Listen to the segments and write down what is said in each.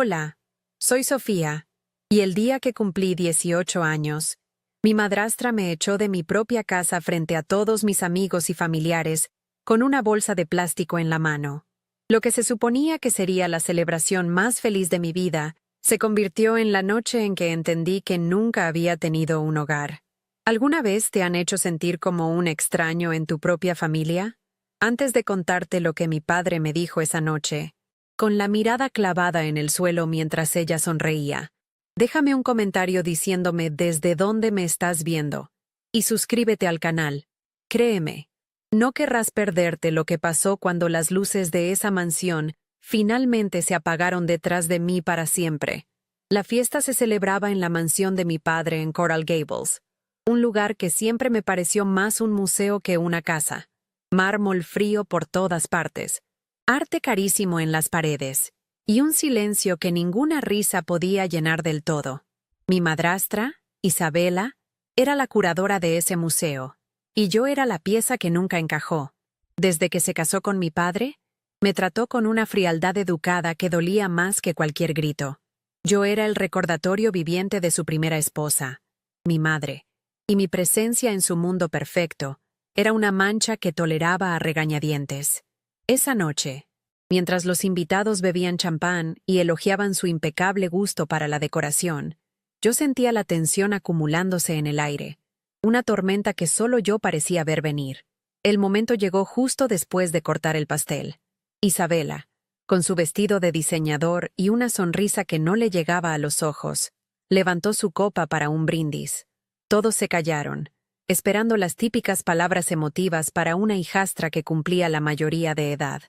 Hola, soy Sofía, y el día que cumplí 18 años, mi madrastra me echó de mi propia casa frente a todos mis amigos y familiares, con una bolsa de plástico en la mano. Lo que se suponía que sería la celebración más feliz de mi vida, se convirtió en la noche en que entendí que nunca había tenido un hogar. ¿Alguna vez te han hecho sentir como un extraño en tu propia familia? Antes de contarte lo que mi padre me dijo esa noche, con la mirada clavada en el suelo mientras ella sonreía, déjame un comentario diciéndome desde dónde me estás viendo. Y suscríbete al canal. Créeme, no querrás perderte lo que pasó cuando las luces de esa mansión finalmente se apagaron detrás de mí para siempre. La fiesta se celebraba en la mansión de mi padre en Coral Gables, un lugar que siempre me pareció más un museo que una casa. Mármol frío por todas partes, arte carísimo en las paredes, y un silencio que ninguna risa podía llenar del todo. Mi madrastra, Isabela, era la curadora de ese museo, y yo era la pieza que nunca encajó. Desde que se casó con mi padre, me trató con una frialdad educada que dolía más que cualquier grito. Yo era el recordatorio viviente de su primera esposa, mi madre, y mi presencia en su mundo perfecto era una mancha que toleraba a regañadientes. Esa noche, mientras los invitados bebían champán y elogiaban su impecable gusto para la decoración, yo sentía la tensión acumulándose en el aire, una tormenta que solo yo parecía ver venir. El momento llegó justo después de cortar el pastel. Isabela, con su vestido de diseñador y una sonrisa que no le llegaba a los ojos, levantó su copa para un brindis. Todos se callaron, esperando las típicas palabras emotivas para una hijastra que cumplía la mayoría de edad.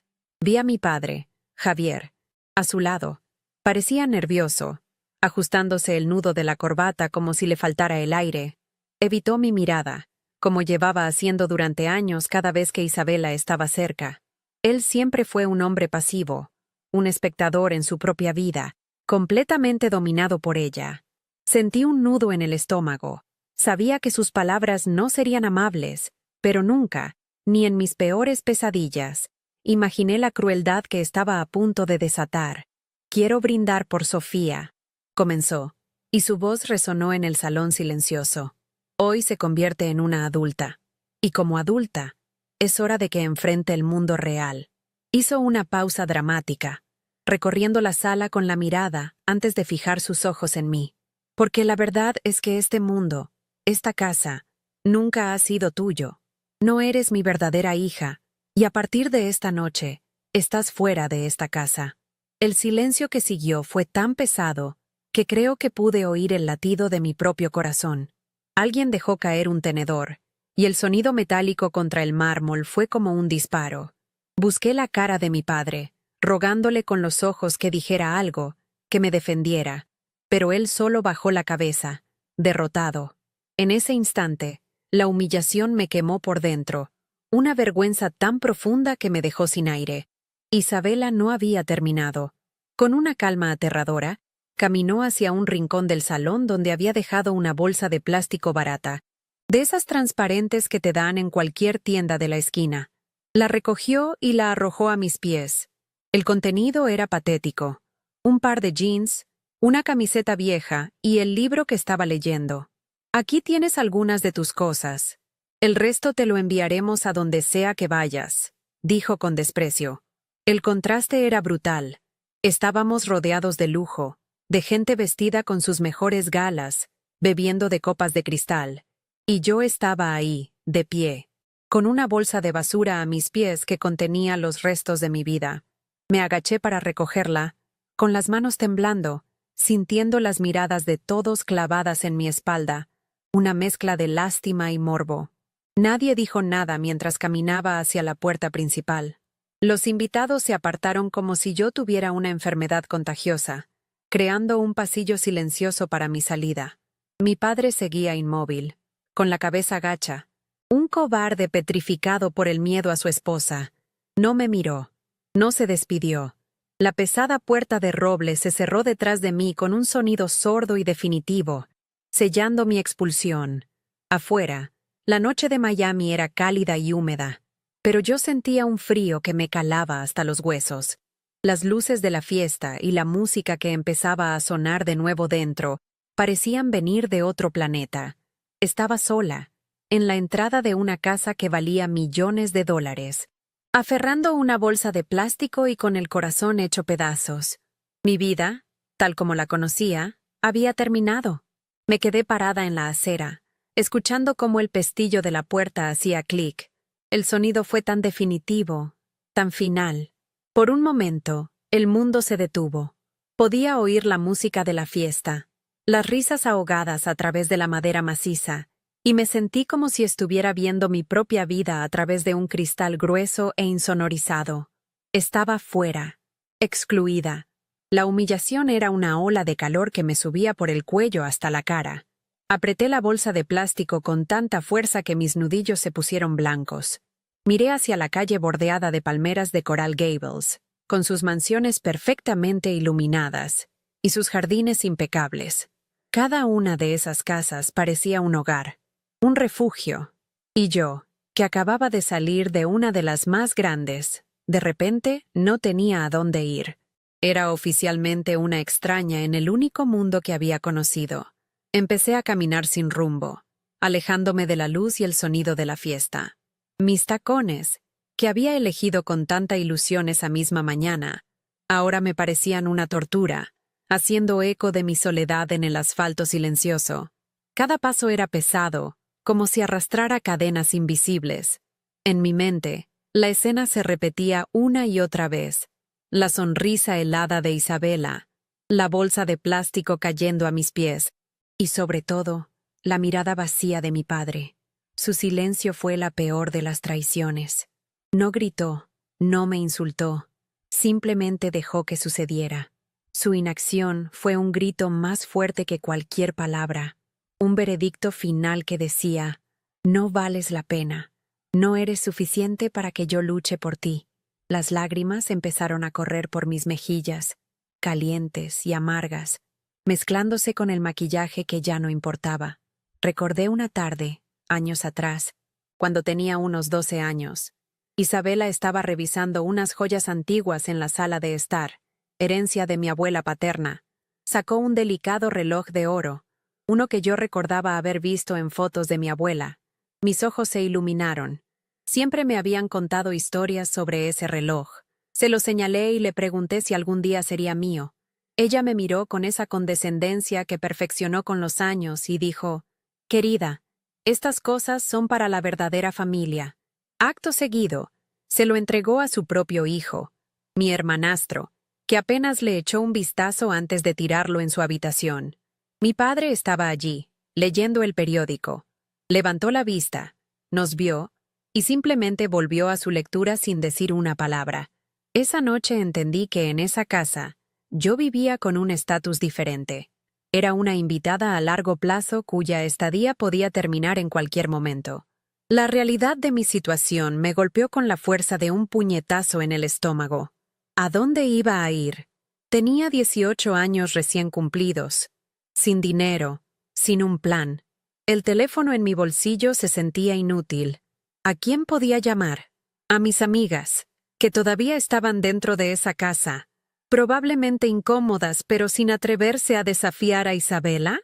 Vi a mi padre, Javier, a su lado. Parecía nervioso, ajustándose el nudo de la corbata como si le faltara el aire. Evitó mi mirada, como llevaba haciendo durante años cada vez que Isabela estaba cerca. Él siempre fue un hombre pasivo, un espectador en su propia vida, completamente dominado por ella. Sentí un nudo en el estómago. Sabía que sus palabras no serían amables, pero nunca, ni en mis peores pesadillas, imaginé la crueldad que estaba a punto de desatar. «Quiero brindar por Sofía», comenzó, y su voz resonó en el salón silencioso. Hoy se convierte en una adulta, y como adulta, es hora de que enfrente el mundo real. Hizo una pausa dramática, recorriendo la sala con la mirada antes de fijar sus ojos en mí. Porque la verdad es que este mundo, esta casa, nunca ha sido tuyo. No eres mi verdadera hija, y a partir de esta noche, estás fuera de esta casa. El silencio que siguió fue tan pesado que creo que pude oír el latido de mi propio corazón. Alguien dejó caer un tenedor, y el sonido metálico contra el mármol fue como un disparo. Busqué la cara de mi padre, rogándole con los ojos que dijera algo, que me defendiera, pero él solo bajó la cabeza, derrotado. En ese instante, la humillación me quemó por dentro, una vergüenza tan profunda que me dejó sin aire. Isabela no había terminado. Con una calma aterradora, caminó hacia un rincón del salón donde había dejado una bolsa de plástico barata, de esas transparentes que te dan en cualquier tienda de la esquina. La recogió y la arrojó a mis pies. El contenido era patético. Un par de jeans, una camiseta vieja y el libro que estaba leyendo. «Aquí tienes algunas de tus cosas. El resto te lo enviaremos a donde sea que vayas», dijo con desprecio. El contraste era brutal. Estábamos rodeados de lujo, de gente vestida con sus mejores galas, bebiendo de copas de cristal. Y yo estaba ahí, de pie, con una bolsa de basura a mis pies que contenía los restos de mi vida. Me agaché para recogerla, con las manos temblando, sintiendo las miradas de todos clavadas en mi espalda, una mezcla de lástima y morbo. Nadie dijo nada mientras caminaba hacia la puerta principal. Los invitados se apartaron como si yo tuviera una enfermedad contagiosa, creando un pasillo silencioso para mi salida. Mi padre seguía inmóvil, con la cabeza gacha, un cobarde petrificado por el miedo a su esposa. No me miró, no se despidió. La pesada puerta de roble se cerró detrás de mí con un sonido sordo y definitivo, sellando mi expulsión. Afuera, la noche de Miami era cálida y húmeda, pero yo sentía un frío que me calaba hasta los huesos. Las luces de la fiesta y la música que empezaba a sonar de nuevo dentro parecían venir de otro planeta. Estaba sola, en la entrada de una casa que valía millones de dólares, aferrando una bolsa de plástico y con el corazón hecho pedazos. Mi vida, tal como la conocía, había terminado. Me quedé parada en la acera, escuchando cómo el pestillo de la puerta hacía clic. El sonido fue tan definitivo, tan final. Por un momento, el mundo se detuvo. Podía oír la música de la fiesta, las risas ahogadas a través de la madera maciza, y me sentí como si estuviera viendo mi propia vida a través de un cristal grueso e insonorizado. Estaba fuera, excluida. La humillación era una ola de calor que me subía por el cuello hasta la cara. Apreté la bolsa de plástico con tanta fuerza que mis nudillos se pusieron blancos. Miré hacia la calle bordeada de palmeras de Coral Gables, con sus mansiones perfectamente iluminadas y sus jardines impecables. Cada una de esas casas parecía un hogar, un refugio. Y yo, que acababa de salir de una de las más grandes, de repente no tenía a dónde ir. Era oficialmente una extraña en el único mundo que había conocido. Empecé a caminar sin rumbo, alejándome de la luz y el sonido de la fiesta. Mis tacones, que había elegido con tanta ilusión esa misma mañana, ahora me parecían una tortura, haciendo eco de mi soledad en el asfalto silencioso. Cada paso era pesado, como si arrastrara cadenas invisibles. En mi mente, la escena se repetía una y otra vez. La sonrisa helada de Isabela, la bolsa de plástico cayendo a mis pies, y sobre todo, la mirada vacía de mi padre. Su silencio fue la peor de las traiciones. No gritó, no me insultó, simplemente dejó que sucediera. Su inacción fue un grito más fuerte que cualquier palabra, un veredicto final que decía: no vales la pena, no eres suficiente para que yo luche por ti. Las lágrimas empezaron a correr por mis mejillas, calientes y amargas, mezclándose con el maquillaje que ya no importaba. Recordé una tarde, años atrás, cuando tenía unos 12 años. Isabela estaba revisando unas joyas antiguas en la sala de estar, herencia de mi abuela paterna. Sacó un delicado reloj de oro, uno que yo recordaba haber visto en fotos de mi abuela. Mis ojos se iluminaron. Siempre me habían contado historias sobre ese reloj. Se lo señalé y le pregunté si algún día sería mío. Ella me miró con esa condescendencia que perfeccionó con los años y dijo: «Querida, estas cosas son para la verdadera familia». Acto seguido, se lo entregó a su propio hijo, mi hermanastro, que apenas le echó un vistazo antes de tirarlo en su habitación. Mi padre estaba allí, leyendo el periódico. Levantó la vista, nos vio, y simplemente volvió a su lectura sin decir una palabra. Esa noche entendí que en esa casa, yo vivía con un estatus diferente. Era una invitada a largo plazo cuya estadía podía terminar en cualquier momento. La realidad de mi situación me golpeó con la fuerza de un puñetazo en el estómago. ¿A dónde iba a ir? Tenía 18 años recién cumplidos, sin dinero, sin un plan. El teléfono en mi bolsillo se sentía inútil. ¿A quién podía llamar? A mis amigas, que todavía estaban dentro de esa casa, probablemente incómodas pero sin atreverse a desafiar a Isabela.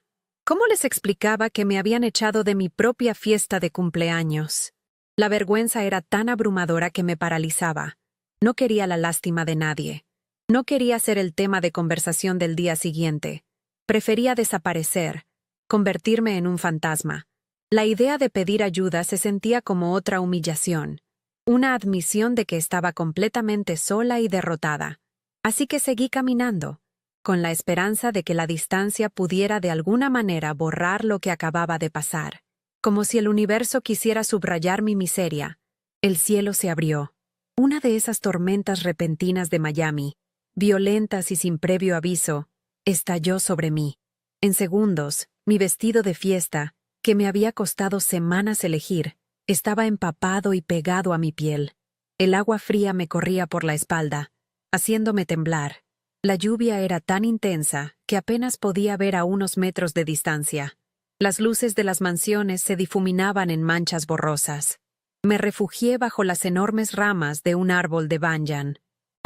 ¿Cómo les explicaba que me habían echado de mi propia fiesta de cumpleaños? La vergüenza era tan abrumadora que me paralizaba. No quería la lástima de nadie. No quería ser el tema de conversación del día siguiente. Prefería desaparecer, convertirme en un fantasma. La idea de pedir ayuda se sentía como otra humillación, una admisión de que estaba completamente sola y derrotada. Así que seguí caminando, con la esperanza de que la distancia pudiera de alguna manera borrar lo que acababa de pasar. Como si el universo quisiera subrayar mi miseria, el cielo se abrió. Una de esas tormentas repentinas de Miami, violentas y sin previo aviso, estalló sobre mí. En segundos, mi vestido de fiesta, que me había costado semanas elegir, estaba empapado y pegado a mi piel. El agua fría me corría por la espalda, haciéndome temblar. La lluvia era tan intensa que apenas podía ver a unos metros de distancia. Las luces de las mansiones se difuminaban en manchas borrosas. Me refugié bajo las enormes ramas de un árbol de banyan.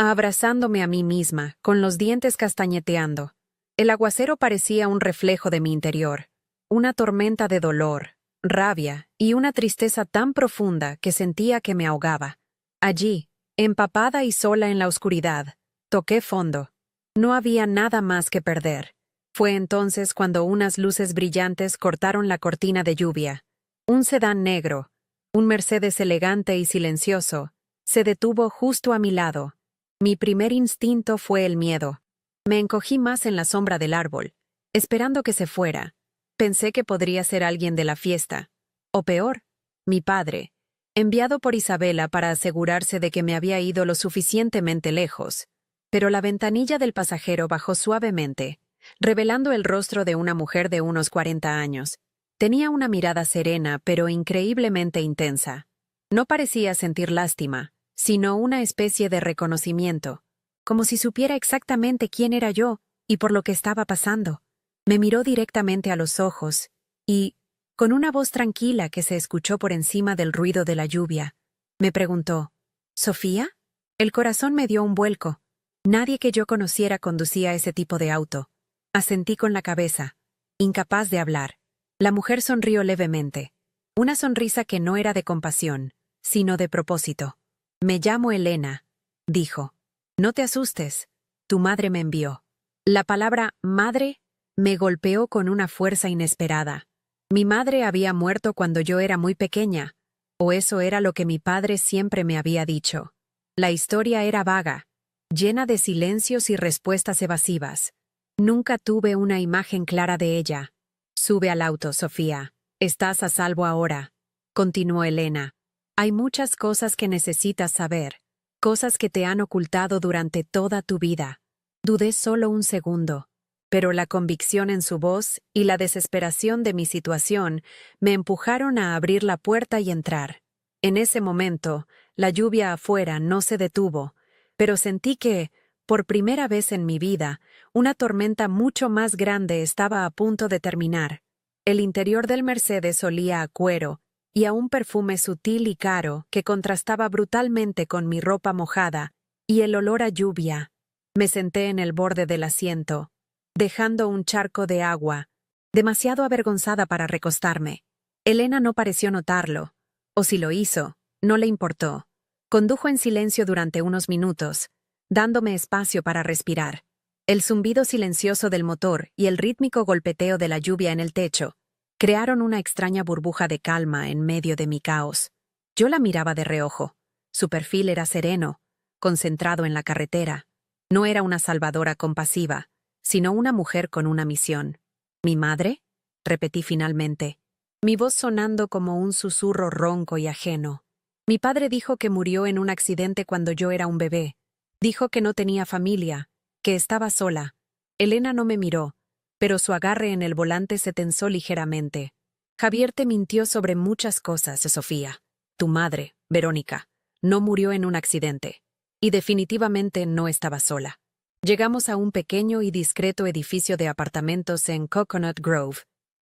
abrazándome a mí misma, con los dientes castañeteando. El aguacero parecía un reflejo de mi interior, una tormenta de dolor, rabia y una tristeza tan profunda que sentía que me ahogaba. Allí, empapada y sola en la oscuridad, toqué fondo. No había nada más que perder. Fue entonces cuando unas luces brillantes cortaron la cortina de lluvia. Un sedán negro, un Mercedes elegante y silencioso, se detuvo justo a mi lado. Mi primer instinto fue el miedo. Me encogí más en la sombra del árbol, esperando que se fuera. Pensé que podría ser alguien de la fiesta. O peor, mi padre, enviado por Isabela para asegurarse de que me había ido lo suficientemente lejos. Pero la ventanilla del pasajero bajó suavemente, revelando el rostro de una mujer de unos 40 años. Tenía una mirada serena, pero increíblemente intensa. No parecía sentir lástima, sino una especie de reconocimiento, como si supiera exactamente quién era yo y por lo que estaba pasando. Me miró directamente a los ojos y, con una voz tranquila que se escuchó por encima del ruido de la lluvia, me preguntó, ¿Sofía? El corazón me dio un vuelco. Nadie que yo conociera conducía ese tipo de auto. Asentí con la cabeza, incapaz de hablar. La mujer sonrió levemente, una sonrisa que no era de compasión, sino de propósito. Me llamo Elena, dijo. No te asustes, tu madre me envió. La palabra madre me golpeó con una fuerza inesperada. Mi madre había muerto cuando yo era muy pequeña, o eso era lo que mi padre siempre me había dicho. La historia era vaga, llena de silencios y respuestas evasivas. Nunca tuve una imagen clara de ella. Sube al auto, Sofía. Estás a salvo ahora, continuó Elena. Hay muchas cosas que necesitas saber, cosas que te han ocultado durante toda tu vida. Dudé solo un segundo, pero la convicción en su voz y la desesperación de mi situación me empujaron a abrir la puerta y entrar. En ese momento, la lluvia afuera no se detuvo, pero sentí que, por primera vez en mi vida, una tormenta mucho más grande estaba a punto de terminar. El interior del Mercedes olía a cuero y a un perfume sutil y caro que contrastaba brutalmente con mi ropa mojada y el olor a lluvia. Me senté en el borde del asiento, dejando un charco de agua, demasiado avergonzada para recostarme. Elena no pareció notarlo, o si lo hizo, no le importó. Condujo en silencio durante unos minutos, dándome espacio para respirar. El zumbido silencioso del motor y el rítmico golpeteo de la lluvia en el techo crearon una extraña burbuja de calma en medio de mi caos. Yo la miraba de reojo. Su perfil era sereno, concentrado en la carretera. No era una salvadora compasiva, sino una mujer con una misión. ¿Mi madre? Repetí finalmente, mi voz sonando como un susurro ronco y ajeno. Mi padre dijo que murió en un accidente cuando yo era un bebé. Dijo que no tenía familia, que estaba sola. Elena no me miró, pero su agarre en el volante se tensó ligeramente. Javier te mintió sobre muchas cosas, Sofía. Tu madre, Verónica, no murió en un accidente. Y definitivamente no estaba sola. Llegamos a un pequeño y discreto edificio de apartamentos en Coconut Grove.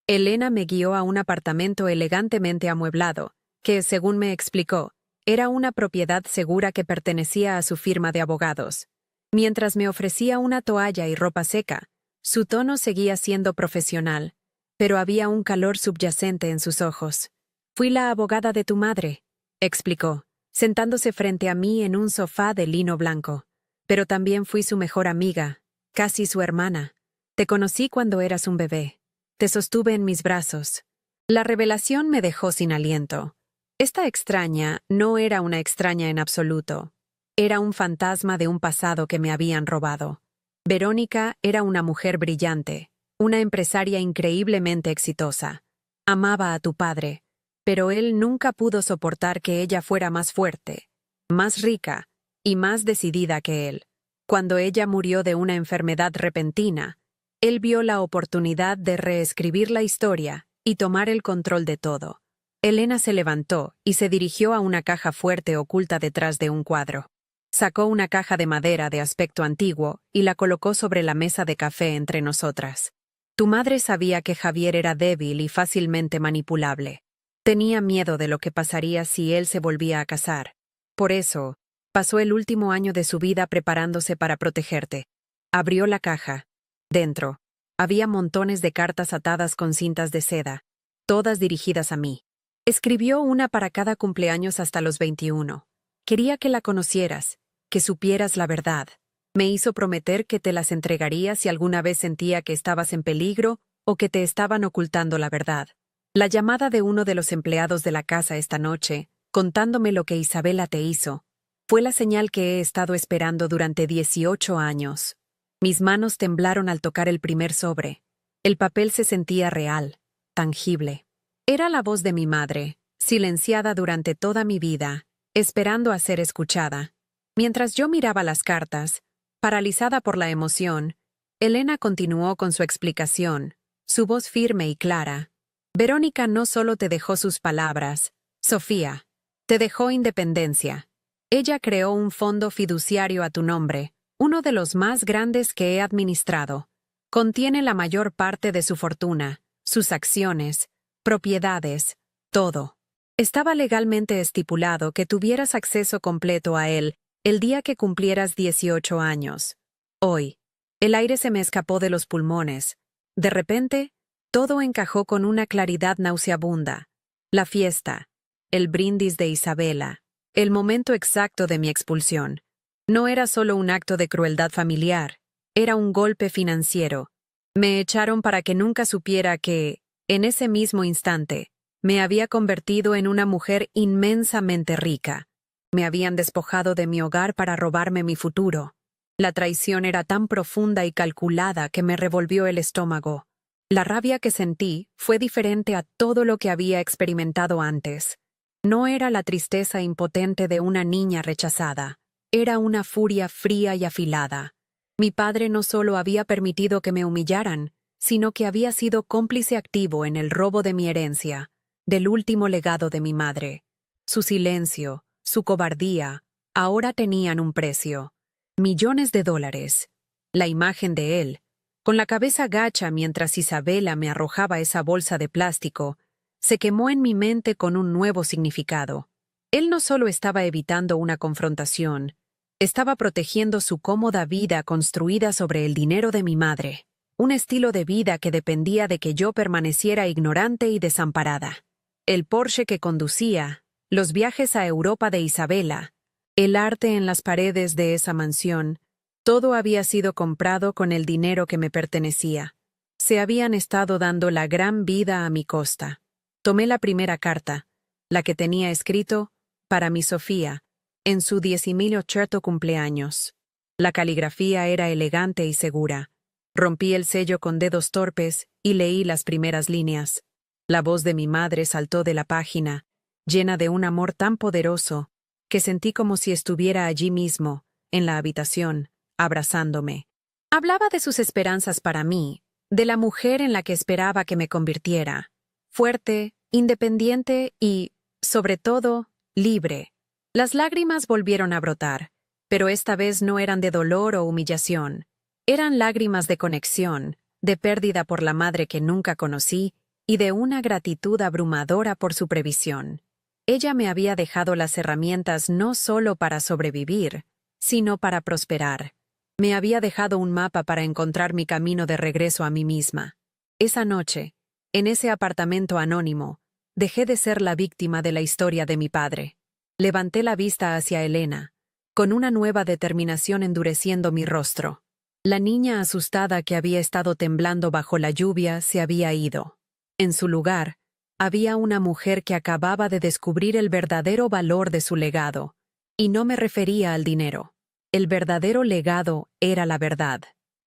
Elena me guió a un apartamento elegantemente amueblado, que, según me explicó, era una propiedad segura que pertenecía a su firma de abogados. Mientras me ofrecía una toalla y ropa seca, su tono seguía siendo profesional, pero había un calor subyacente en sus ojos. Fui la abogada de tu madre, explicó, sentándose frente a mí en un sofá de lino blanco. Pero también fui su mejor amiga, casi su hermana. Te conocí cuando eras un bebé. Te sostuve en mis brazos. La revelación me dejó sin aliento. Esta extraña no era una extraña en absoluto. Era un fantasma de un pasado que me habían robado. Verónica era una mujer brillante, una empresaria increíblemente exitosa. Amaba a tu padre, pero él nunca pudo soportar que ella fuera más fuerte, más rica y más decidida que él. Cuando ella murió de una enfermedad repentina, él vio la oportunidad de reescribir la historia y tomar el control de todo. Elena se levantó y se dirigió a una caja fuerte oculta detrás de un cuadro. Sacó una caja de madera de aspecto antiguo y la colocó sobre la mesa de café entre nosotras. Tu madre sabía que Javier era débil y fácilmente manipulable. Tenía miedo de lo que pasaría si él se volvía a casar. Por eso, Pasó el último año de su vida preparándose para protegerte. Abrió la caja. Dentro, había montones de cartas atadas con cintas de seda, todas dirigidas a mí. Escribió una para cada cumpleaños hasta los 21. Quería que la conocieras, que supieras la verdad. Me hizo prometer que te las entregaría si alguna vez sentía que estabas en peligro o que te estaban ocultando la verdad. La llamada de uno de los empleados de la casa esta noche, contándome lo que Isabela te hizo, fue la señal que he estado esperando durante 18 años. Mis manos temblaron al tocar el primer sobre. El papel se sentía real, tangible. Era la voz de mi madre, silenciada durante toda mi vida, esperando a ser escuchada. Mientras yo miraba las cartas, paralizada por la emoción, Elena continuó con su explicación, su voz firme y clara. Verónica no solo te dejó sus palabras, Sofía, te dejó independencia. Ella creó un fondo fiduciario a tu nombre, uno de los más grandes que he administrado. Contiene la mayor parte de su fortuna, sus acciones, propiedades, todo. Estaba legalmente estipulado que tuvieras acceso completo a él el día que cumplieras 18 años. Hoy, el aire se me escapó de los pulmones. De repente, todo encajó con una claridad nauseabunda. La fiesta, el brindis de Isabela, el momento exacto de mi expulsión. No era solo un acto de crueldad familiar, era un golpe financiero. Me echaron para que nunca supiera que, en ese mismo instante, me había convertido en una mujer inmensamente rica. Me habían despojado de mi hogar para robarme mi futuro. La traición era tan profunda y calculada que me revolvió el estómago. La rabia que sentí fue diferente a todo lo que había experimentado antes. No era la tristeza impotente de una niña rechazada. Era una furia fría y afilada. Mi padre no solo había permitido que me humillaran, sino que había sido cómplice activo en el robo de mi herencia, del último legado de mi madre. Su silencio, su cobardía, ahora tenían un precio. Millones de dólares. La imagen de él, con la cabeza gacha mientras Isabela me arrojaba esa bolsa de plástico, se quemó en mi mente con un nuevo significado. Él no solo estaba evitando una confrontación, estaba protegiendo su cómoda vida construida sobre el dinero de mi madre, un estilo de vida que dependía de que yo permaneciera ignorante y desamparada. El Porsche que conducía, los viajes a Europa de Isabela, el arte en las paredes de esa mansión, todo había sido comprado con el dinero que me pertenecía. Se habían estado dando la gran vida a mi costa. Tomé la primera carta, la que tenía escrito, para mi Sofía, en su 18º cumpleaños. La caligrafía era elegante y segura. Rompí el sello con dedos torpes y leí las primeras líneas. La voz de mi madre saltó de la página, llena de un amor tan poderoso, que sentí como si estuviera allí mismo, en la habitación, abrazándome. Hablaba de sus esperanzas para mí, de la mujer en la que esperaba que me convirtiera. Fuerte, independiente y, sobre todo, libre. Las lágrimas volvieron a brotar, pero esta vez no eran de dolor o humillación. Eran lágrimas de conexión, de pérdida por la madre que nunca conocí y de una gratitud abrumadora por su previsión. Ella me había dejado las herramientas no solo para sobrevivir, sino para prosperar. Me había dejado un mapa para encontrar mi camino de regreso a mí misma. Esa noche, en ese apartamento anónimo, dejé de ser la víctima de la historia de mi padre. Levanté la vista hacia Elena, con una nueva determinación endureciendo mi rostro. La niña asustada que había estado temblando bajo la lluvia se había ido. En su lugar, había una mujer que acababa de descubrir el verdadero valor de su legado. Y no me refería al dinero. El verdadero legado era la verdad.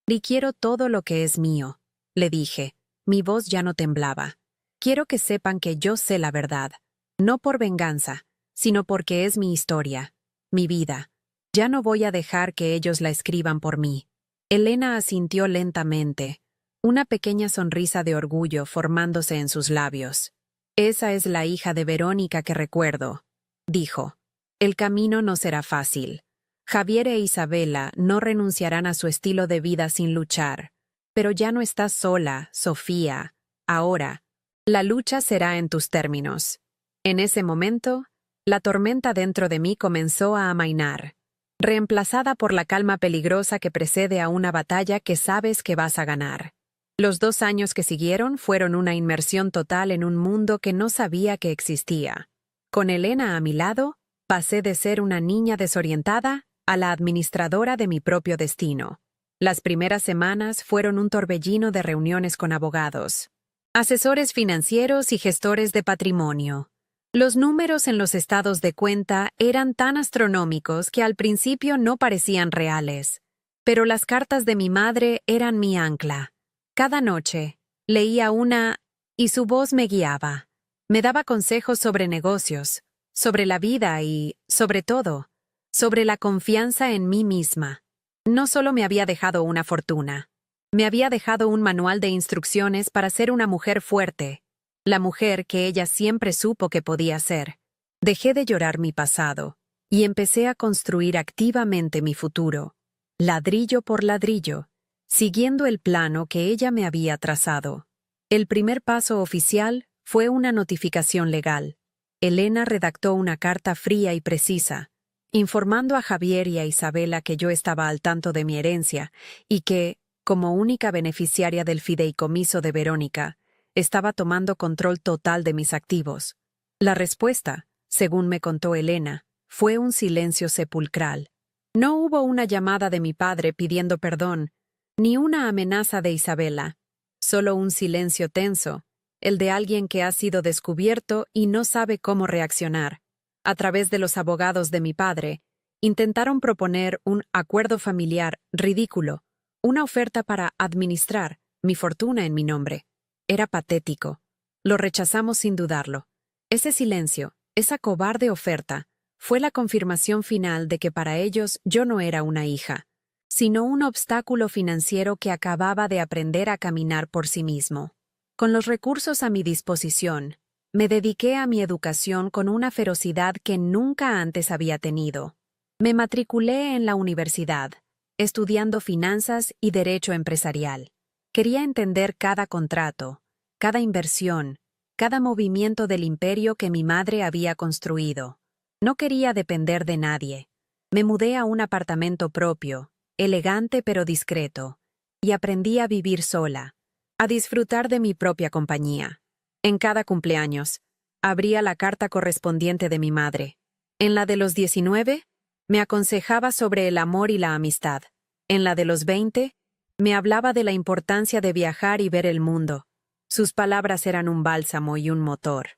Y quiero todo lo que es mío, le dije. Mi voz ya no temblaba. Quiero que sepan que yo sé la verdad. No por venganza, sino porque es mi historia, mi vida. Ya no voy a dejar que ellos la escriban por mí. Elena asintió lentamente, una pequeña sonrisa de orgullo formándose en sus labios. Esa es la hija de Verónica que recuerdo, dijo. El camino no será fácil. Javier e Isabela no renunciarán a su estilo de vida sin luchar. Pero ya no estás sola, Sofía. Ahora, la lucha será en tus términos. En ese momento, la tormenta dentro de mí comenzó a amainar. reemplazada por la calma peligrosa que precede a una batalla que sabes que vas a ganar. Los 2 años que siguieron fueron una inmersión total en un mundo que no sabía que existía. Con Elena a mi lado, pasé de ser una niña desorientada a la administradora de mi propio destino. Las primeras semanas fueron un torbellino de reuniones con abogados, asesores financieros y gestores de patrimonio. Los números en los estados de cuenta eran tan astronómicos que al principio no parecían reales. Pero las cartas de mi madre eran mi ancla. Cada noche, leía una y su voz me guiaba. Me daba consejos sobre negocios, sobre la vida y, sobre todo, sobre la confianza en mí misma. No solo me había dejado una fortuna, me había dejado un manual de instrucciones para ser una mujer fuerte, la mujer que ella siempre supo que podía ser. Dejé de llorar mi pasado y empecé a construir activamente mi futuro, ladrillo por ladrillo, siguiendo el plano que ella me había trazado. El primer paso oficial fue una notificación legal. Elena redactó una carta fría y precisa, informando a Javier y a Isabela que yo estaba al tanto de mi herencia y que, como única beneficiaria del fideicomiso de Verónica, estaba tomando control total de mis activos. La respuesta, según me contó Elena, fue un silencio sepulcral. No hubo una llamada de mi padre pidiendo perdón, ni una amenaza de Isabela, solo un silencio tenso, el de alguien que ha sido descubierto y no sabe cómo reaccionar. A través de los abogados de mi padre, intentaron proponer un acuerdo familiar ridículo, una oferta para administrar mi fortuna en mi nombre. Era patético. Lo rechazamos sin dudarlo. Ese silencio, esa cobarde oferta, fue la confirmación final de que para ellos yo no era una hija, sino un obstáculo financiero que acababa de aprender a caminar por sí mismo. Con los recursos a mi disposición, me dediqué a mi educación con una ferocidad que nunca antes había tenido. Me matriculé en la universidad, estudiando finanzas y derecho empresarial. Quería entender cada contrato, cada inversión, cada movimiento del imperio que mi madre había construido. No quería depender de nadie. Me mudé a un apartamento propio, elegante pero discreto, y aprendí a vivir sola, a disfrutar de mi propia compañía. En cada cumpleaños, abría la carta correspondiente de mi madre. En la de los 19, me aconsejaba sobre el amor y la amistad. En la de los 20, me hablaba de la importancia de viajar y ver el mundo. Sus palabras eran un bálsamo y un motor.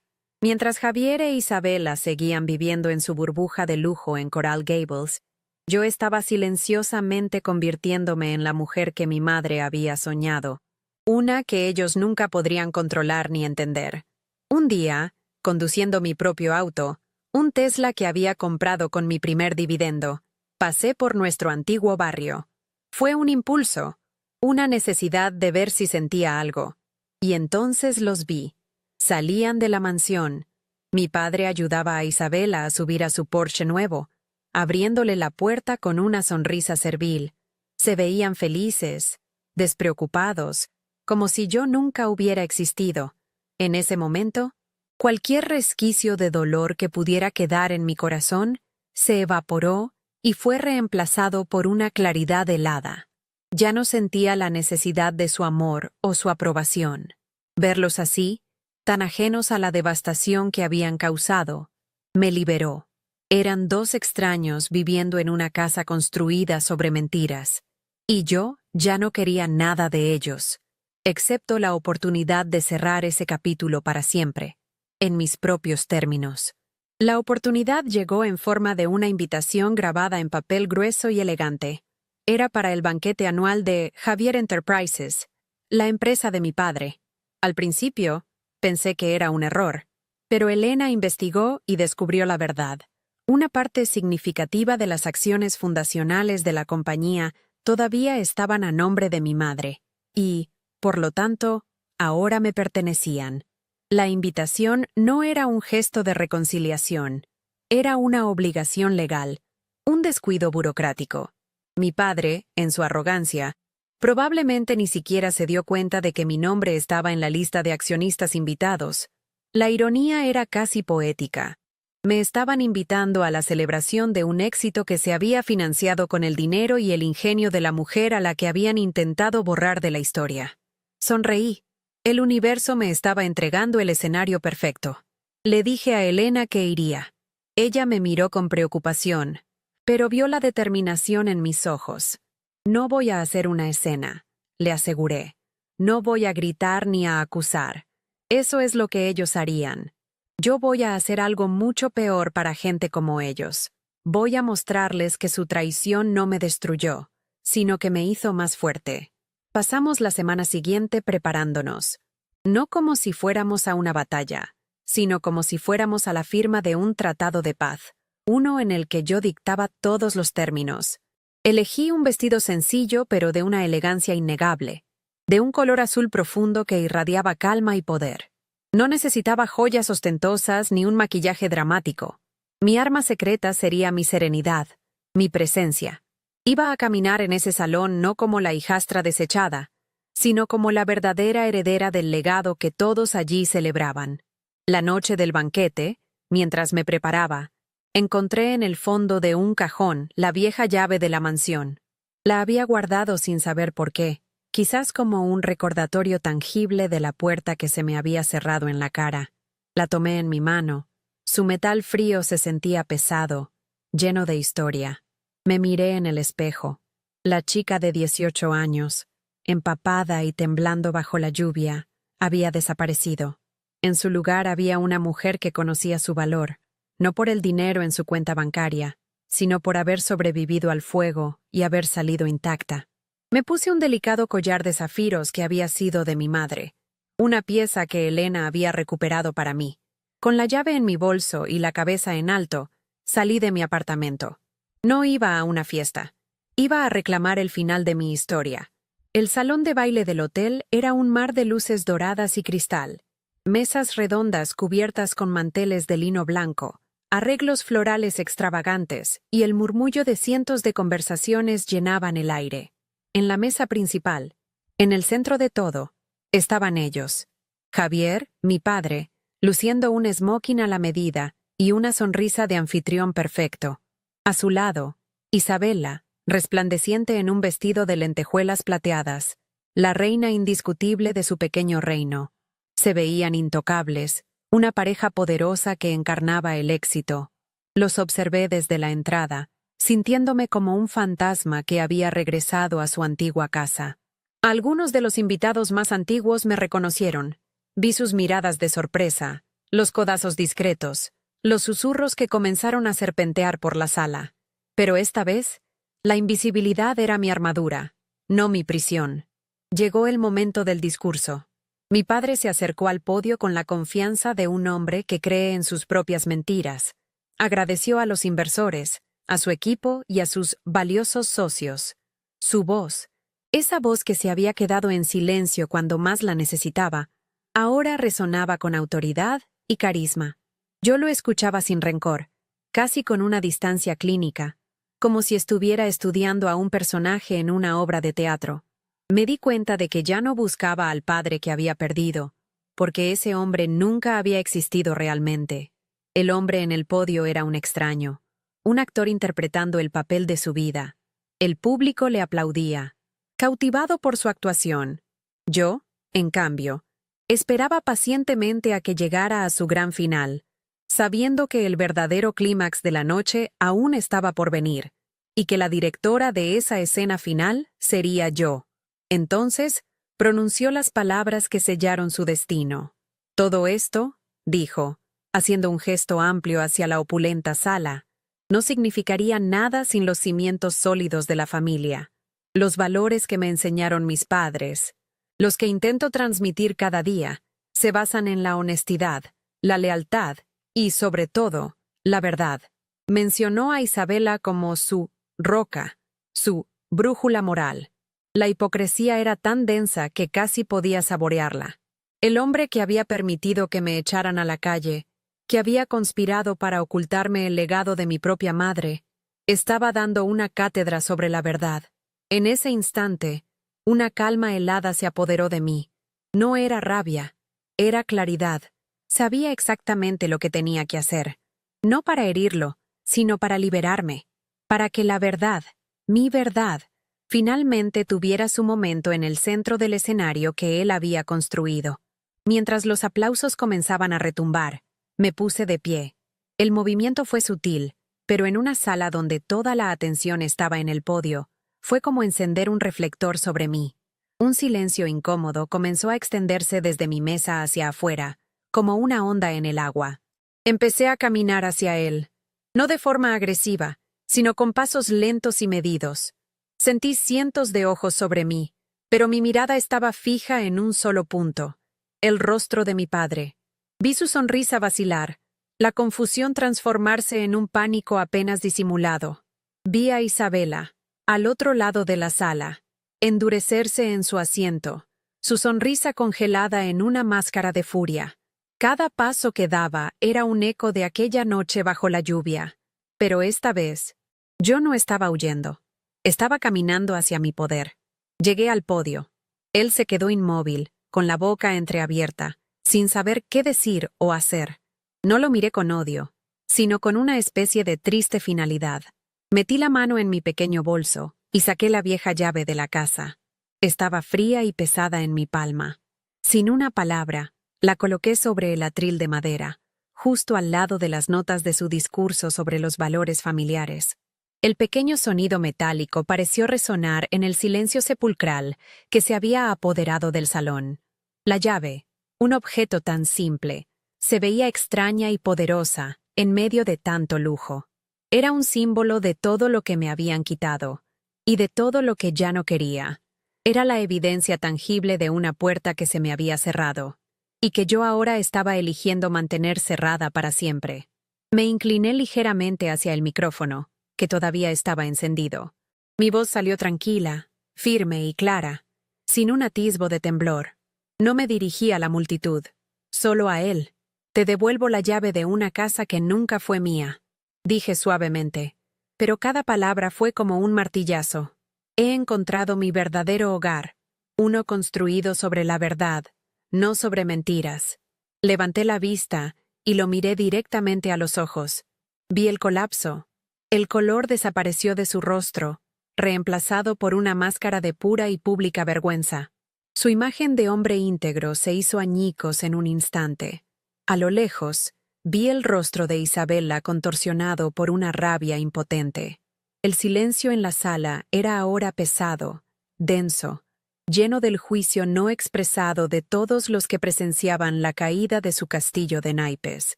Mientras Javier e Isabela seguían viviendo en su burbuja de lujo en Coral Gables, yo estaba silenciosamente convirtiéndome en la mujer que mi madre había soñado, una que ellos nunca podrían controlar ni entender. Un día, conduciendo mi propio auto, un Tesla que había comprado con mi primer dividendo, pasé por nuestro antiguo barrio. Fue un impulso, una necesidad de ver si sentía algo. Y entonces los vi. Salían de la mansión. Mi padre ayudaba a Isabela a subir a su Porsche nuevo, abriéndole la puerta con una sonrisa servil. Se veían felices, despreocupados, como si yo nunca hubiera existido. En ese momento, cualquier resquicio de dolor que pudiera quedar en mi corazón se evaporó y fue reemplazado por una claridad helada. Ya no sentía la necesidad de su amor o su aprobación. Verlos así, tan ajenos a la devastación que habían causado, me liberó. Eran dos extraños viviendo en una casa construida sobre mentiras, y yo ya no quería nada de ellos, excepto la oportunidad de cerrar ese capítulo para siempre, en mis propios términos. La oportunidad llegó en forma de una invitación grabada en papel grueso y elegante. Era para el banquete anual de Javier Enterprises, la empresa de mi padre. Al principio, pensé que era un error, pero Elena investigó y descubrió la verdad. Una parte significativa de las acciones fundacionales de la compañía todavía estaban a nombre de mi madre, y, por lo tanto, ahora me pertenecían. La invitación no era un gesto de reconciliación, era una obligación legal, un descuido burocrático. Mi padre, en su arrogancia, probablemente ni siquiera se dio cuenta de que mi nombre estaba en la lista de accionistas invitados. La ironía era casi poética. Me estaban invitando a la celebración de un éxito que se había financiado con el dinero y el ingenio de la mujer a la que habían intentado borrar de la historia. Sonreí. El universo me estaba entregando el escenario perfecto. Le dije a Elena que iría. Ella me miró con preocupación, pero vio la determinación en mis ojos. No voy a hacer una escena, le aseguré. No voy a gritar ni a acusar. Eso es lo que ellos harían. Yo voy a hacer algo mucho peor para gente como ellos. Voy a mostrarles que su traición no me destruyó, sino que me hizo más fuerte. Pasamos la semana siguiente preparándonos. No como si fuéramos a una batalla, sino como si fuéramos a la firma de un tratado de paz, uno en el que yo dictaba todos los términos. Elegí un vestido sencillo pero de una elegancia innegable, de un color azul profundo que irradiaba calma y poder. No necesitaba joyas ostentosas ni un maquillaje dramático. Mi arma secreta sería mi serenidad, mi presencia. Iba a caminar en ese salón no como la hijastra desechada, sino como la verdadera heredera del legado que todos allí celebraban. La noche del banquete, mientras me preparaba, encontré en el fondo de un cajón la vieja llave de la mansión. La había guardado sin saber por qué. Quizás como un recordatorio tangible de la puerta que se me había cerrado en la cara. La tomé en mi mano. Su metal frío se sentía pesado, lleno de historia. Me miré en el espejo. La chica de 18 años, empapada y temblando bajo la lluvia, había desaparecido. En su lugar había una mujer que conocía su valor, no por el dinero en su cuenta bancaria, sino por haber sobrevivido al fuego y haber salido intacta. Me puse un delicado collar de zafiros que había sido de mi madre, una pieza que Elena había recuperado para mí. Con la llave en mi bolso y la cabeza en alto, salí de mi apartamento. No iba a una fiesta. Iba a reclamar el final de mi historia. El salón de baile del hotel era un mar de luces doradas y cristal, mesas redondas cubiertas con manteles de lino blanco, arreglos florales extravagantes y el murmullo de cientos de conversaciones llenaban el aire. En la mesa principal, en el centro de todo, estaban ellos. Javier, mi padre, luciendo un smoking a la medida y una sonrisa de anfitrión perfecto. A su lado, Isabela, resplandeciente en un vestido de lentejuelas plateadas, la reina indiscutible de su pequeño reino. Se veían intocables, una pareja poderosa que encarnaba el éxito. Los observé desde la entrada, sintiéndome como un fantasma que había regresado a su antigua casa. Algunos de los invitados más antiguos me reconocieron. Vi sus miradas de sorpresa, los codazos discretos, los susurros que comenzaron a serpentear por la sala. Pero esta vez, la invisibilidad era mi armadura, no mi prisión. Llegó el momento del discurso. Mi padre se acercó al podio con la confianza de un hombre que cree en sus propias mentiras. Agradeció a los inversores, a su equipo y a sus valiosos socios. Su voz, esa voz que se había quedado en silencio cuando más la necesitaba, ahora resonaba con autoridad y carisma. Yo lo escuchaba sin rencor, casi con una distancia clínica, como si estuviera estudiando a un personaje en una obra de teatro. Me di cuenta de que ya no buscaba al padre que había perdido, porque ese hombre nunca había existido realmente. El hombre en el podio era un extraño, un actor interpretando el papel de su vida. El público le aplaudía, cautivado por su actuación. Yo, en cambio, esperaba pacientemente a que llegara a su gran final, sabiendo que el verdadero clímax de la noche aún estaba por venir, y que la directora de esa escena final sería yo. Entonces, pronunció las palabras que sellaron su destino. Todo esto, dijo, haciendo un gesto amplio hacia la opulenta sala, no significaría nada sin los cimientos sólidos de la familia, los valores que me enseñaron mis padres, los que intento transmitir cada día, se basan en la honestidad, la lealtad y, sobre todo, la verdad. Mencionó a Isabela como su roca, su brújula moral. La hipocresía era tan densa que casi podía saborearla. El hombre que había permitido que me echaran a la calle, que había conspirado para ocultarme el legado de mi propia madre, estaba dando una cátedra sobre la verdad. En ese instante, una calma helada se apoderó de mí. No era rabia, era claridad. Sabía exactamente lo que tenía que hacer. No para herirlo, sino para liberarme, para que la verdad, mi verdad, finalmente tuviera su momento en el centro del escenario que él había construido. Mientras los aplausos comenzaban a retumbar, me puse de pie. El movimiento fue sutil, pero en una sala donde toda la atención estaba en el podio, fue como encender un reflector sobre mí. Un silencio incómodo comenzó a extenderse desde mi mesa hacia afuera, como una onda en el agua. Empecé a caminar hacia él, no de forma agresiva, sino con pasos lentos y medidos. Sentí cientos de ojos sobre mí, pero mi mirada estaba fija en un solo punto, el rostro de mi padre. Vi su sonrisa vacilar, la confusión transformarse en un pánico apenas disimulado. Vi a Isabela, al otro lado de la sala, endurecerse en su asiento, su sonrisa congelada en una máscara de furia. Cada paso que daba era un eco de aquella noche bajo la lluvia. Pero esta vez, yo no estaba huyendo. Estaba caminando hacia mi poder. Llegué al podio. Él se quedó inmóvil, con la boca entreabierta, sin saber qué decir o hacer. No lo miré con odio, sino con una especie de triste finalidad. Metí la mano en mi pequeño bolso y saqué la vieja llave de la casa. Estaba fría y pesada en mi palma. Sin una palabra, la coloqué sobre el atril de madera, justo al lado de las notas de su discurso sobre los valores familiares. El pequeño sonido metálico pareció resonar en el silencio sepulcral que se había apoderado del salón. La llave, un objeto tan simple, se veía extraña y poderosa en medio de tanto lujo. Era un símbolo de todo lo que me habían quitado, y de todo lo que ya no quería. Era la evidencia tangible de una puerta que se me había cerrado, y que yo ahora estaba eligiendo mantener cerrada para siempre. Me incliné ligeramente hacia el micrófono, que todavía estaba encendido. Mi voz salió tranquila, firme y clara, sin un atisbo de temblor. No me dirigí a la multitud, solo a él. Te devuelvo la llave de una casa que nunca fue mía, dije suavemente, pero cada palabra fue como un martillazo. He encontrado mi verdadero hogar, uno construido sobre la verdad, no sobre mentiras. Levanté la vista y lo miré directamente a los ojos. Vi el colapso. El color desapareció de su rostro, reemplazado por una máscara de pura y pública vergüenza. Su imagen de hombre íntegro se hizo añicos en un instante. A lo lejos, vi el rostro de Isabela contorsionado por una rabia impotente. El silencio en la sala era ahora pesado, denso, lleno del juicio no expresado de todos los que presenciaban la caída de su castillo de naipes.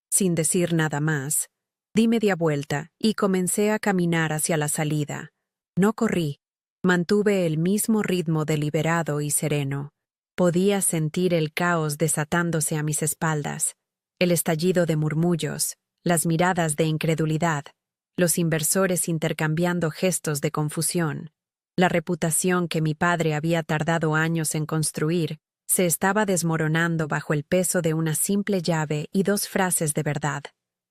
Sin decir nada más, di media vuelta y comencé a caminar hacia la salida. No corrí, mantuve el mismo ritmo deliberado y sereno. Podía sentir el caos desatándose a mis espaldas, el estallido de murmullos, las miradas de incredulidad, los inversores intercambiando gestos de confusión. La reputación que mi padre había tardado años en construir se estaba desmoronando bajo el peso de una simple llave y dos frases de verdad.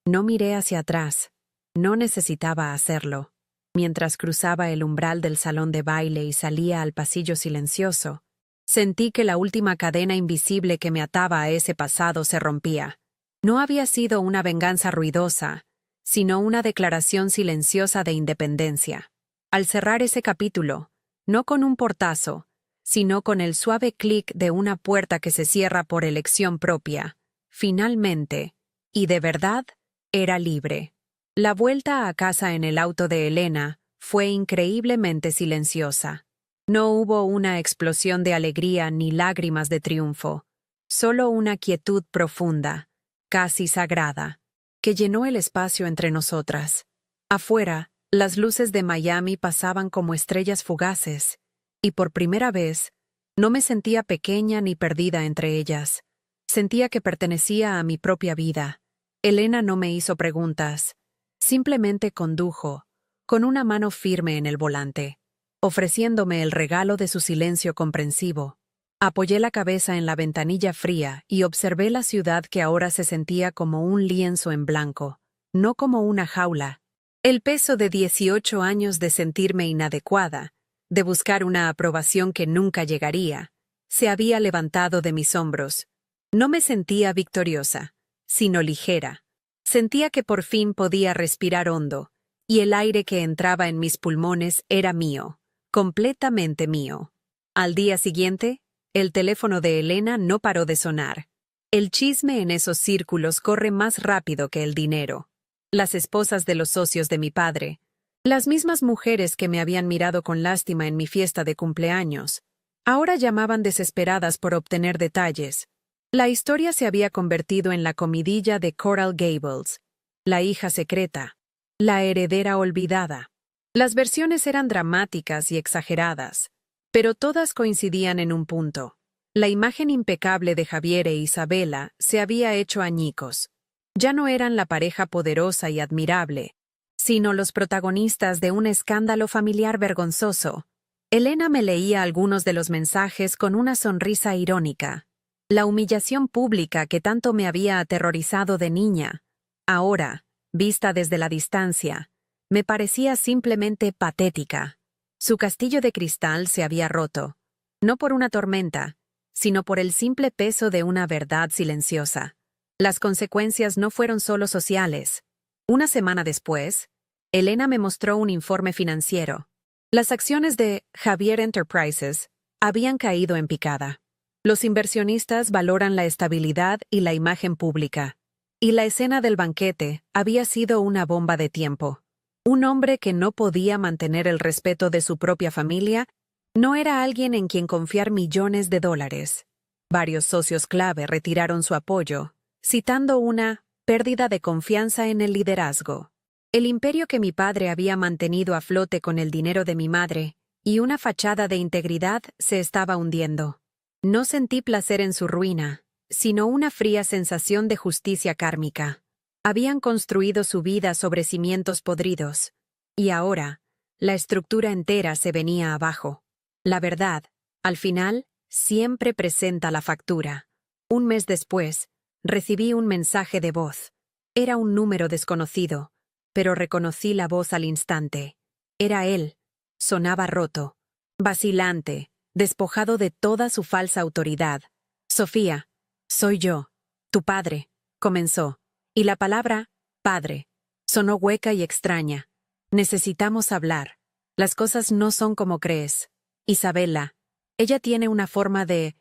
No miré hacia atrás. No necesitaba hacerlo. Mientras cruzaba el umbral del salón de baile y salía al pasillo silencioso, sentí que la última cadena invisible que me ataba a ese pasado se rompía. No había sido una venganza ruidosa, sino una declaración silenciosa de independencia. Al cerrar ese capítulo, no con un portazo, sino con el suave clic de una puerta que se cierra por elección propia, finalmente, y de verdad, era libre. La vuelta a casa en el auto de Elena fue increíblemente silenciosa. No hubo una explosión de alegría ni lágrimas de triunfo, solo una quietud profunda, casi sagrada, que llenó el espacio entre nosotras. Afuera, las luces de Miami pasaban como estrellas fugaces, y por primera vez, no me sentía pequeña ni perdida entre ellas. Sentía que pertenecía a mi propia vida. Elena no me hizo preguntas, simplemente condujo, con una mano firme en el volante, ofreciéndome el regalo de su silencio comprensivo. Apoyé la cabeza en la ventanilla fría y observé la ciudad que ahora se sentía como un lienzo en blanco, no como una jaula. El peso de 18 años de sentirme inadecuada, de buscar una aprobación que nunca llegaría, se había levantado de mis hombros. No me sentía victoriosa, sino ligera. Sentía que por fin podía respirar hondo, y el aire que entraba en mis pulmones era mío, completamente mío. Al día siguiente, el teléfono de Elena no paró de sonar. El chisme en esos círculos corre más rápido que el dinero. Las esposas de los socios de mi padre, las mismas mujeres que me habían mirado con lástima en mi fiesta de cumpleaños, ahora llamaban desesperadas por obtener detalles. La historia se había convertido en la comidilla de Coral Gables, la hija secreta, la heredera olvidada. Las versiones eran dramáticas y exageradas, pero todas coincidían en un punto. La imagen impecable de Javier e Isabela se había hecho añicos. Ya no eran la pareja poderosa y admirable, sino los protagonistas de un escándalo familiar vergonzoso. Elena me leía algunos de los mensajes con una sonrisa irónica. La humillación pública que tanto me había aterrorizado de niña, ahora, vista desde la distancia, me parecía simplemente patética. Su castillo de cristal se había roto, no por una tormenta, sino por el simple peso de una verdad silenciosa. Las consecuencias no fueron solo sociales. Una semana después, Elena me mostró un informe financiero. Las acciones de Javier Enterprises habían caído en picada. Los inversionistas valoran la estabilidad y la imagen pública. Y la escena del banquete había sido una bomba de tiempo. Un hombre que no podía mantener el respeto de su propia familia no era alguien en quien confiar millones de dólares. Varios socios clave retiraron su apoyo, citando una pérdida de confianza en el liderazgo. El imperio que mi padre había mantenido a flote con el dinero de mi madre y una fachada de integridad se estaba hundiendo. No sentí placer en su ruina, sino una fría sensación de justicia kármica. Habían construido su vida sobre cimientos podridos, y ahora, la estructura entera se venía abajo. La verdad, al final, siempre presenta la factura. Un mes después, recibí un mensaje de voz. Era un número desconocido, pero reconocí la voz al instante. Era él. Sonaba roto, vacilante, despojado de toda su falsa autoridad. Sofía, soy yo, tu padre, comenzó, y la palabra padre sonó hueca y extraña. Necesitamos hablar. Las cosas no son como crees. Isabela, ella tiene una forma de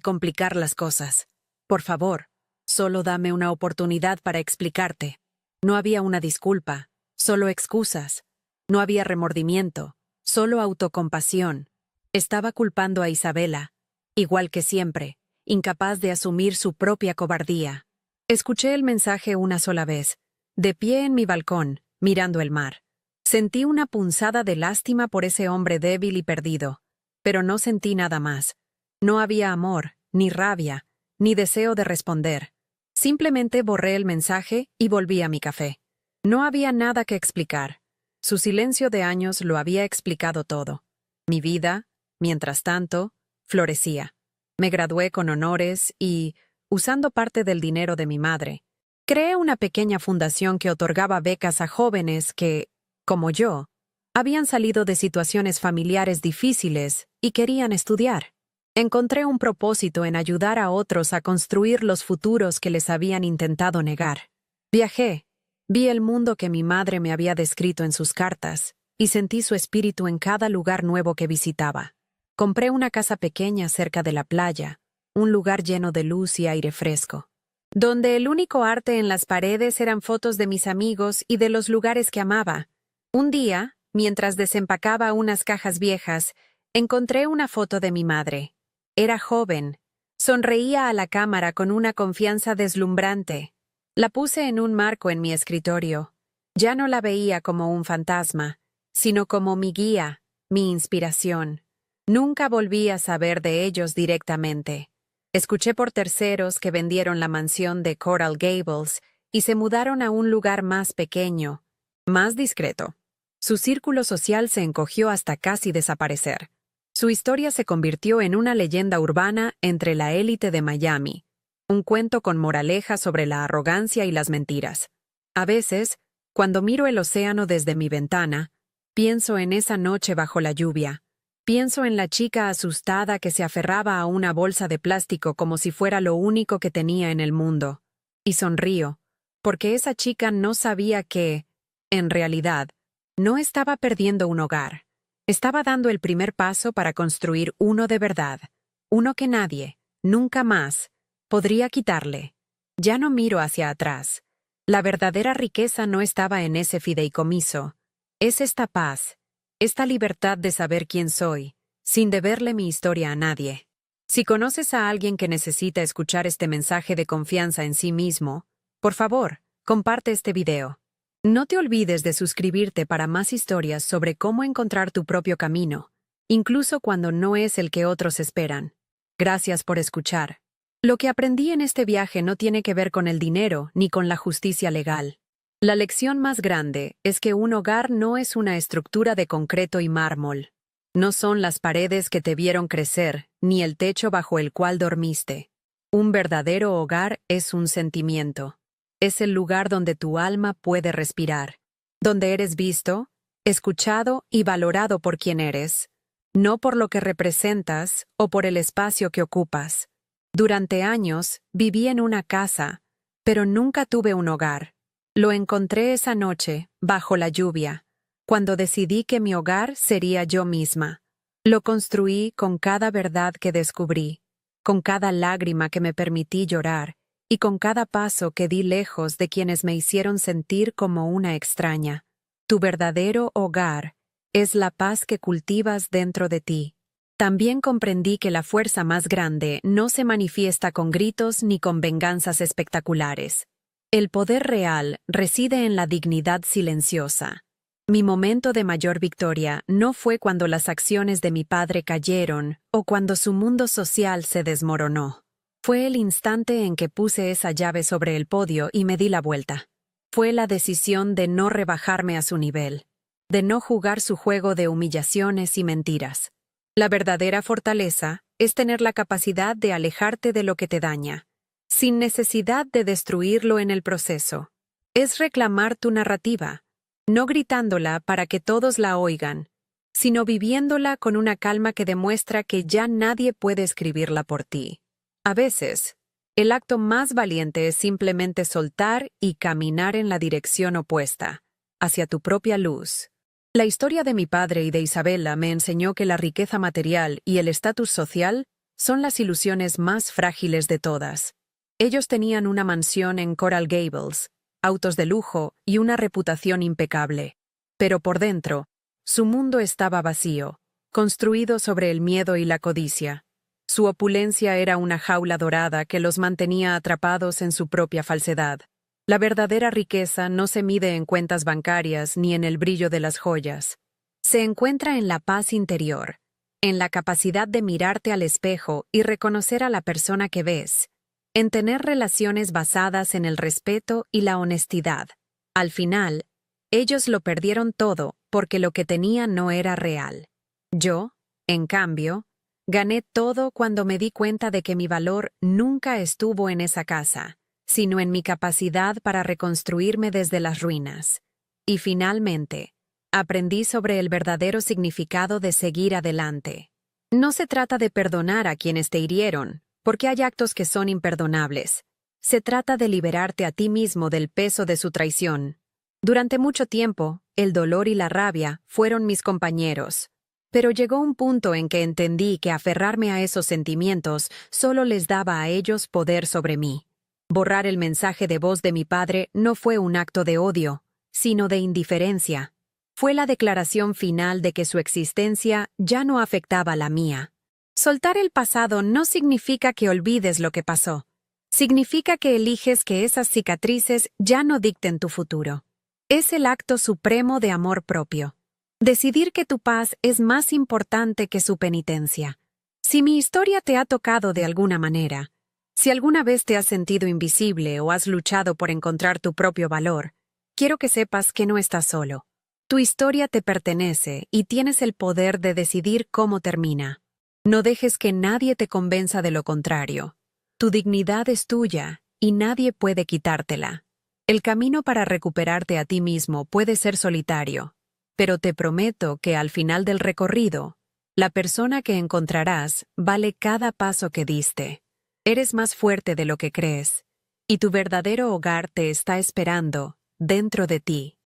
complicar las cosas. Por favor, solo dame una oportunidad para explicarte. No había una disculpa, solo excusas. No había remordimiento, solo autocompasión. Estaba culpando a Isabela, igual que siempre, incapaz de asumir su propia cobardía. Escuché el mensaje una sola vez, de pie en mi balcón, mirando el mar. Sentí una punzada de lástima por ese hombre débil y perdido, pero no sentí nada más. No había amor, ni rabia, ni deseo de responder. Simplemente borré el mensaje y volví a mi café. No había nada que explicar. Su silencio de años lo había explicado todo. Mi vida, mientras tanto, florecía. Me gradué con honores y, usando parte del dinero de mi madre, creé una pequeña fundación que otorgaba becas a jóvenes que, como yo, habían salido de situaciones familiares difíciles y querían estudiar. Encontré un propósito en ayudar a otros a construir los futuros que les habían intentado negar. Viajé, vi el mundo que mi madre me había descrito en sus cartas y sentí su espíritu en cada lugar nuevo que visitaba. Compré una casa pequeña cerca de la playa, un lugar lleno de luz y aire fresco, donde el único arte en las paredes eran fotos de mis amigos y de los lugares que amaba. Un día, mientras desempacaba unas cajas viejas, encontré una foto de mi madre. Era joven. Sonreía a la cámara con una confianza deslumbrante. La puse en un marco en mi escritorio. Ya no la veía como un fantasma, sino como mi guía, mi inspiración. Nunca volví a saber de ellos directamente. Escuché por terceros que vendieron la mansión de Coral Gables y se mudaron a un lugar más pequeño, más discreto. Su círculo social se encogió hasta casi desaparecer. Su historia se convirtió en una leyenda urbana entre la élite de Miami, un cuento con moraleja sobre la arrogancia y las mentiras. A veces, cuando miro el océano desde mi ventana, pienso en esa noche bajo la lluvia. Pienso en la chica asustada que se aferraba a una bolsa de plástico como si fuera lo único que tenía en el mundo. Y sonrío, porque esa chica no sabía que, en realidad, no estaba perdiendo un hogar. Estaba dando el primer paso para construir uno de verdad, uno que nadie, nunca más, podría quitarle. Ya no miro hacia atrás. La verdadera riqueza no estaba en ese fideicomiso. Es esta paz, esta libertad de saber quién soy, sin deberle mi historia a nadie. Si conoces a alguien que necesita escuchar este mensaje de confianza en sí mismo, por favor, comparte este video. No te olvides de suscribirte para más historias sobre cómo encontrar tu propio camino, incluso cuando no es el que otros esperan. Gracias por escuchar. Lo que aprendí en este viaje no tiene que ver con el dinero ni con la justicia legal. La lección más grande es que un hogar no es una estructura de concreto y mármol. No son las paredes que te vieron crecer, ni el techo bajo el cual dormiste. Un verdadero hogar es un sentimiento. Es el lugar donde tu alma puede respirar, donde eres visto, escuchado y valorado por quien eres, no por lo que representas o por el espacio que ocupas. Durante años viví en una casa, pero nunca tuve un hogar. Lo encontré esa noche, bajo la lluvia, cuando decidí que mi hogar sería yo misma. Lo construí con cada verdad que descubrí, con cada lágrima que me permití llorar, y con cada paso que di lejos de quienes me hicieron sentir como una extraña. Tu verdadero hogar es la paz que cultivas dentro de ti. También comprendí que la fuerza más grande no se manifiesta con gritos ni con venganzas espectaculares. El poder real reside en la dignidad silenciosa. Mi momento de mayor victoria no fue cuando las acciones de mi padre cayeron o cuando su mundo social se desmoronó. Fue el instante en que puse esa llave sobre el podio y me di la vuelta. Fue la decisión de no rebajarme a su nivel, de no jugar su juego de humillaciones y mentiras. La verdadera fortaleza es tener la capacidad de alejarte de lo que te daña, sin necesidad de destruirlo en el proceso. Es reclamar tu narrativa, no gritándola para que todos la oigan, sino viviéndola con una calma que demuestra que ya nadie puede escribirla por ti. A veces, el acto más valiente es simplemente soltar y caminar en la dirección opuesta, hacia tu propia luz. La historia de mi padre y de Isabella me enseñó que la riqueza material y el estatus social son las ilusiones más frágiles de todas. Ellos tenían una mansión en Coral Gables, autos de lujo y una reputación impecable. Pero por dentro, su mundo estaba vacío, construido sobre el miedo y la codicia. Su opulencia era una jaula dorada que los mantenía atrapados en su propia falsedad. La verdadera riqueza no se mide en cuentas bancarias ni en el brillo de las joyas. Se encuentra en la paz interior, en la capacidad de mirarte al espejo y reconocer a la persona que ves, en tener relaciones basadas en el respeto y la honestidad. Al final, ellos lo perdieron todo porque lo que tenían no era real. Yo, en cambio, gané todo cuando me di cuenta de que mi valor nunca estuvo en esa casa, sino en mi capacidad para reconstruirme desde las ruinas. Y finalmente, aprendí sobre el verdadero significado de seguir adelante. No se trata de perdonar a quienes te hirieron, porque hay actos que son imperdonables. Se trata de liberarte a ti mismo del peso de su traición. Durante mucho tiempo, el dolor y la rabia fueron mis compañeros. Pero llegó un punto en que entendí que aferrarme a esos sentimientos solo les daba a ellos poder sobre mí. Borrar el mensaje de voz de mi padre no fue un acto de odio, sino de indiferencia. Fue la declaración final de que su existencia ya no afectaba la mía. Soltar el pasado no significa que olvides lo que pasó. Significa que eliges que esas cicatrices ya no dicten tu futuro. Es el acto supremo de amor propio. Decidir que tu paz es más importante que su penitencia. Si mi historia te ha tocado de alguna manera, si alguna vez te has sentido invisible o has luchado por encontrar tu propio valor, quiero que sepas que no estás solo. Tu historia te pertenece y tienes el poder de decidir cómo termina. No dejes que nadie te convenza de lo contrario. Tu dignidad es tuya y nadie puede quitártela. El camino para recuperarte a ti mismo puede ser solitario, pero te prometo que al final del recorrido, la persona que encontrarás vale cada paso que diste. Eres más fuerte de lo que crees, y tu verdadero hogar te está esperando, dentro de ti.